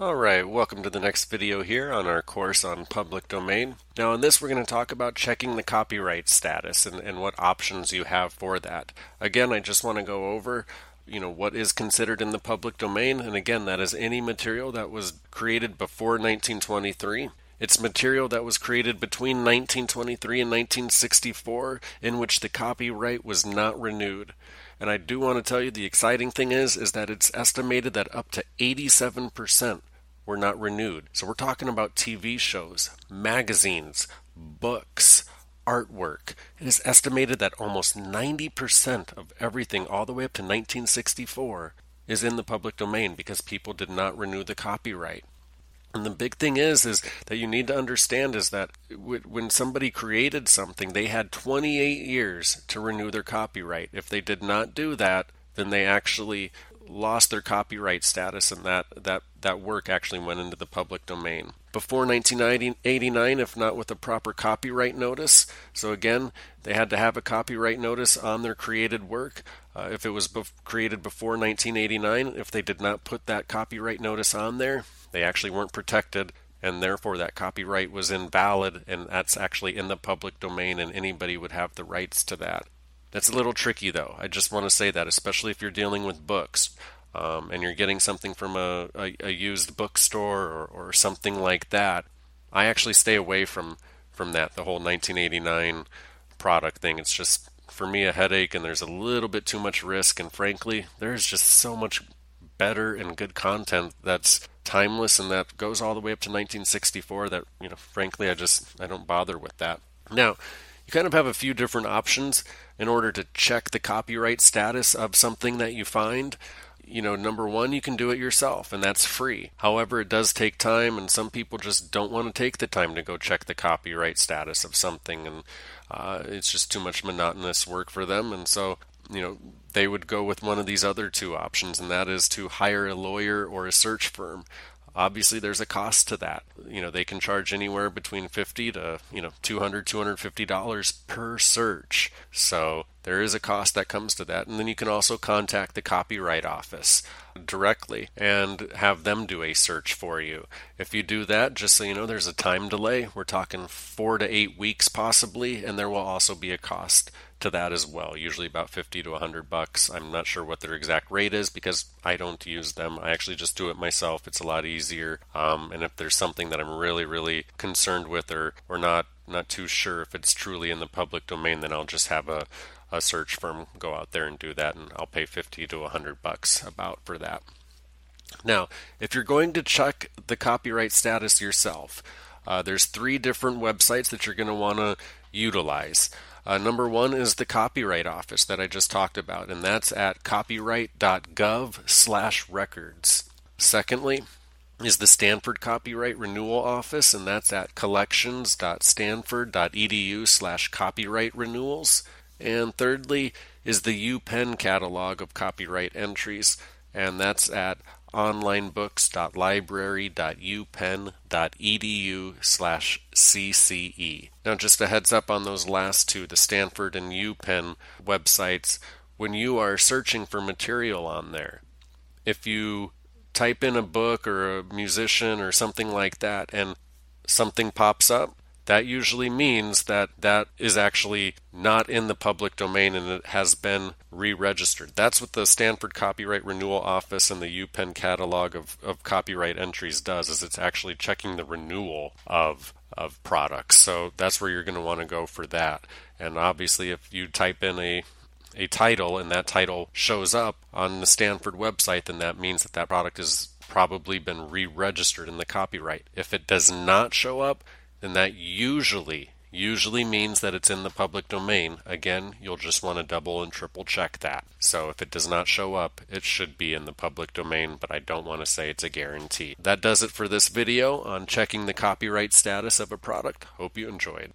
Alright, welcome to the next video here on our course on public domain. Now in this we're going to talk about checking the copyright status and what options you have for that. Again, I just want to go over what is considered in the public domain, and again, that is any material that was created before 1923. It's material that was created between 1923 and 1964 in which the copyright was not renewed. And I do want to tell you the exciting thing is that it's estimated that up to 87% were not renewed. So we're talking about TV shows, magazines, books, artwork. It is estimated that almost 90% of everything all the way up to 1964 is in the public domain because people did not renew the copyright. And the big thing is that you need to understand is that when somebody created something, they had 28 years to renew their copyright. If they did not do that, then they actually lost their copyright status, and that work actually went into the public domain. Before 1989, if not with a proper copyright notice, so again, they had to have a copyright notice on their created work. If it was created before 1989, if they did not put that copyright notice on there, they actually weren't protected, and therefore that copyright was invalid, and that's actually in the public domain, and anybody would have the rights to that. That's a little tricky, though. I just want to say that, especially if you're dealing with books and you're getting something from a used bookstore or something like that. I actually stay away from that, the whole 1989 product thing. It's just, for me, a headache, and there's a little bit too much risk, and frankly, there's just so much better and good content that's timeless and that goes all the way up to 1964 that, frankly, I don't bother with that. Now, you kind of have a few different options in order to check the copyright status of something that you find. Number one, you can do it yourself, and that's free. However, it does take time, and some people just don't want to take the time to go check the copyright status of something, and it's just too much monotonous work for them, and so they would go with one of these other two options, and that is to hire a lawyer or a search firm. Obviously, there's a cost to that. They can charge anywhere between $50 to $200, $250 per search. So there is a cost that comes to that. And then you can also contact the Copyright Office directly and have them do a search for you. If you do that, just so you know, there's a time delay. We're talking 4 to 8 weeks possibly, and there will also be a cost to that as well, usually about $50 to $100. I'm not sure what their exact rate is because I don't use them. I actually just do it myself. It's a lot easier. And if there's something that I'm really, really concerned with or not too sure if it's truly in the public domain, then I'll just have a search firm go out there and do that, and I'll pay $50 to $100 about for that. Now, if you're going to check the copyright status yourself, there's 3 different websites that you're going to want to utilize. Number one is the Copyright Office that I just talked about, and that's at copyright.gov/records. Secondly is the Stanford Copyright Renewal Office, and that's at collections.stanford.edu/copyright renewals. And thirdly is the UPenn Catalog of Copyright Entries, and that's at onlinebooks.library.upenn.edu/CCE. Now, just a heads up on those last two, the Stanford and UPenn websites, when you are searching for material on there, if you type in a book or a musician or something like that and something pops up, that usually means that is actually not in the public domain and it has been re-registered. That's what the Stanford Copyright Renewal Office and the UPenn Catalog of Copyright Entries does, is it's actually checking the renewal of products. So that's where you're going to want to go for that. And obviously if you type in a title and that title shows up on the Stanford website, then that means that product has probably been re-registered in the copyright. If it does not show up, then that usually means that it's in the public domain. Again, you'll just want to double and triple check that. So if it does not show up, it should be in the public domain, but I don't want to say it's a guarantee. That does it for this video on checking the copyright status of a product. Hope you enjoyed.